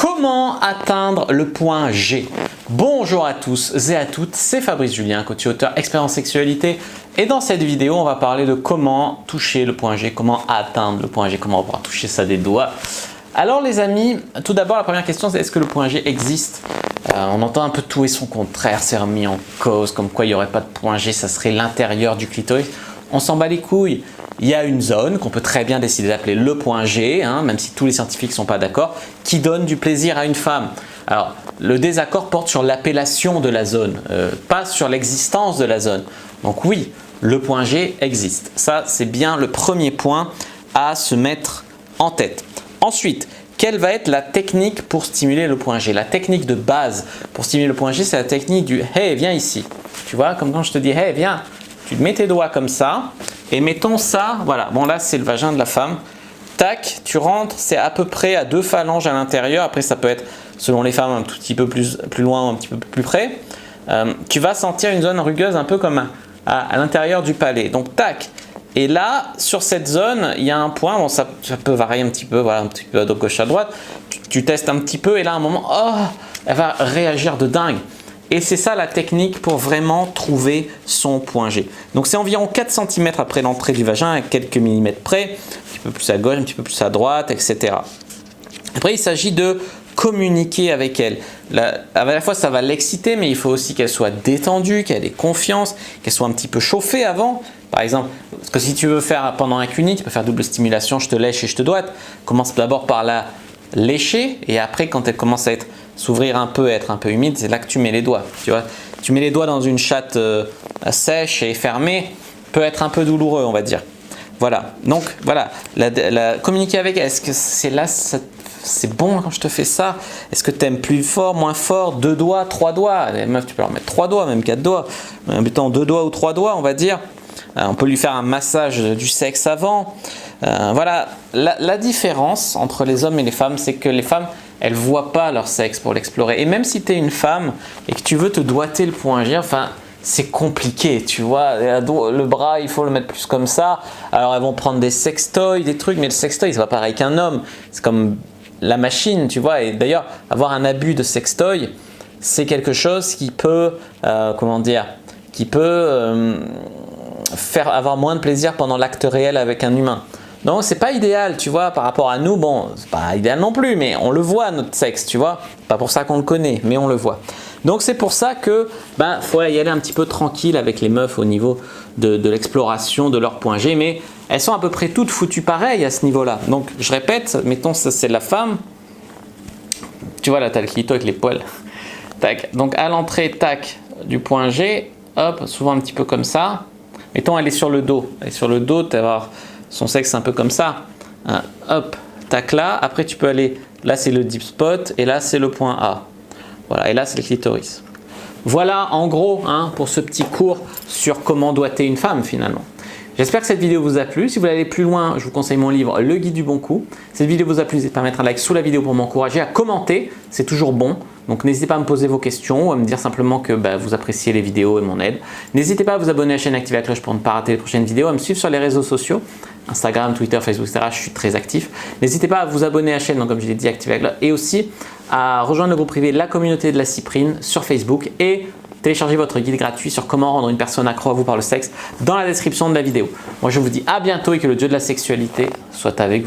Comment atteindre le point G? Bonjour à tous et à toutes, c'est Fabrice Julien, coach et auteur expert en sexualité. Et dans cette vidéo, on va parler de comment toucher le point G, comment atteindre le point G, comment pouvoir toucher ça des doigts. Alors les amis, tout d'abord la première question c'est est-ce que le point G existe? On entend un peu tout et son contraire, c'est remis en cause, comme quoi il n'y aurait pas de point G, ça serait l'intérieur du clitoris. On s'en bat les couilles. Il y a une zone qu'on peut très bien décider d'appeler le point G, même si tous les scientifiques ne sont pas d'accord, qui donne du plaisir à une femme. Alors, le désaccord porte sur l'appellation de la zone, pas sur l'existence de la zone. Donc oui, le point G existe. Ça, c'est bien le premier point à se mettre en tête. Ensuite, quelle va être la technique pour stimuler le point G? La technique de base pour stimuler le point G, c'est la technique du « Hey, viens ici ». Tu vois, comme quand je te dis « Hey, viens ». Tu te mets tes doigts comme ça et mettons ça, voilà, bon là c'est le vagin de la femme, tac, tu rentres, c'est à peu près à 2 phalanges à l'intérieur, après ça peut être selon les femmes un tout petit peu plus loin ou un petit peu plus près, tu vas sentir une zone rugueuse un peu comme à l'intérieur du palais, donc tac, et là sur cette zone il y a un point, bon ça peut varier un petit peu, voilà, un petit peu de gauche à droite, tu testes un petit peu et là à un moment, oh, elle va réagir de dingue. Et c'est ça la technique pour vraiment trouver son point G. Donc c'est environ 4 cm après l'entrée du vagin, à quelques millimètres près, un petit peu plus à gauche, un petit peu plus à droite, etc. Après il s'agit de communiquer avec elle. À la fois ça va l'exciter, mais il faut aussi qu'elle soit détendue, qu'elle ait confiance, qu'elle soit un petit peu chauffée avant. Par exemple, parce que si tu veux faire pendant un cuni, tu peux faire double stimulation, je te lèche et je te doite. Commence d'abord par la lécher et après quand elle commence à s'ouvrir un peu, être un peu humide, c'est là que tu mets les doigts. Tu vois, tu mets les doigts dans une chatte sèche et fermée, peut être un peu douloureux, on va dire. Voilà. Donc voilà, communiquer avec elle. Est-ce que c'est là, c'est bon quand je te fais ça? Est-ce que tu aimes plus fort, moins fort, 2 doigts, 3 doigts? Les meufs, tu peux leur mettre 3 doigts, même 4 doigts. En mettant 2 doigts ou 3 doigts, on va dire. On peut lui faire un massage du sexe avant. Voilà, la différence entre les hommes et les femmes, c'est que les femmes, elles ne voient pas leur sexe pour l'explorer. Et même si tu es une femme et que tu veux te doigter le point G, enfin, c'est compliqué, tu vois. Le bras, il faut le mettre plus comme ça. Alors, elles vont prendre des sextoys, des trucs, mais le sextoy, c'est pas pareil qu'un homme. C'est comme la machine, tu vois. Et d'ailleurs, avoir un abus de sextoy, c'est quelque chose qui peut, comment dire, qui peut faire avoir moins de plaisir pendant l'acte réel avec un humain. Donc c'est pas idéal, tu vois, par rapport à nous, bon, c'est pas idéal non plus, mais on le voit notre sexe, tu vois. Pas pour ça qu'on le connaît, mais on le voit. Donc c'est pour ça que faut y aller un petit peu tranquille avec les meufs au niveau de l'exploration de leur point G, mais elles sont à peu près toutes foutues pareilles à ce niveau-là. Donc je répète, mettons ça c'est la femme. Tu vois là, tu as le clito avec les poils. Tac. Donc à l'entrée, tac, du point G, hop, souvent un petit peu comme ça. Mettons elle est sur le dos. Elle est sur le dos, tu vas avoir son sexe un peu comme ça, hop, tac là, après tu peux aller, là c'est le deep spot et là c'est le point A, voilà, et là c'est le clitoris. Voilà en gros pour ce petit cours sur comment doigter une femme finalement. J'espère que cette vidéo vous a plu. Si vous voulez aller plus loin, je vous conseille mon livre Le Guide du Bon Coup. Si cette vidéo vous a plu, n'hésitez pas à mettre un like sous la vidéo pour m'encourager, à commenter, c'est toujours bon. Donc n'hésitez pas à me poser vos questions ou à me dire simplement que vous appréciez les vidéos et mon aide. N'hésitez pas à vous abonner à la chaîne et activer la cloche pour ne pas rater les prochaines vidéos, à me suivre sur les réseaux sociaux, Instagram, Twitter, Facebook, etc. Je suis très actif. N'hésitez pas à vous abonner à la chaîne, donc comme je l'ai dit, activer la cloche et aussi à rejoindre le groupe privé La Communauté de la Cyprine sur Facebook et téléchargez votre guide gratuit sur comment rendre une personne accro à vous par le sexe dans la description de la vidéo. Moi je vous dis à bientôt et que le dieu de la sexualité soit avec vous.